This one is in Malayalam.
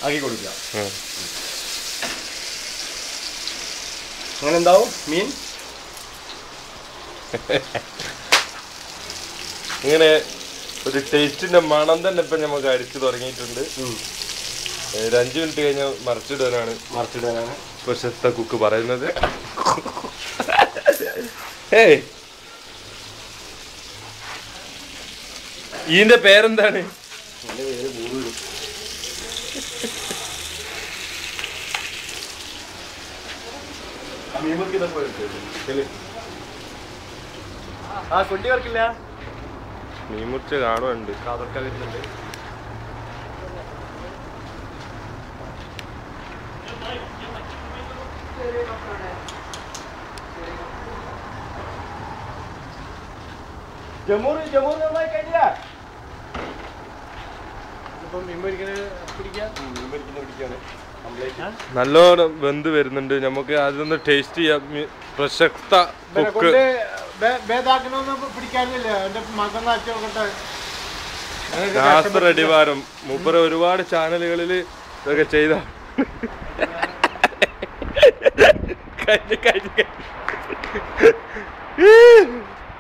ആക്കി കൊടുക്കുക. അങ്ങനെ എന്താവും മീൻ ഇങ്ങനെ ഒരു ടേസ്റ്റിന്റെ മണം തന്നെ ഇപ്പൊ നമുക്ക് അടിച്ചു തുടങ്ങിയിട്ടുണ്ട്. ഒരു 5 മിനിറ്റ് കഴിഞ്ഞാൽ മറിച്ചിടാനാണ് പ്രശസ്ത കുക്ക് പറയുന്നത്. ഇതിന്റെ പേരെന്താണ്? കൊണ്ടി വർക്കില്ല, മീൻ മുറിച്ച് കാണുന്നുണ്ട്. അതൊക്കെ വരുന്നുണ്ട്. നല്ലോണം വെന്ത് വരുന്നുണ്ട്. നമുക്ക് അതൊന്ന് ടേസ്റ്റ് ചെയ്യാം. പ്രശസ്ത നാസർ അടിവാരം മൂപ്പര് ഒരുപാട് ചാനലുകളിൽ ഇതൊക്കെ ചെയ്ത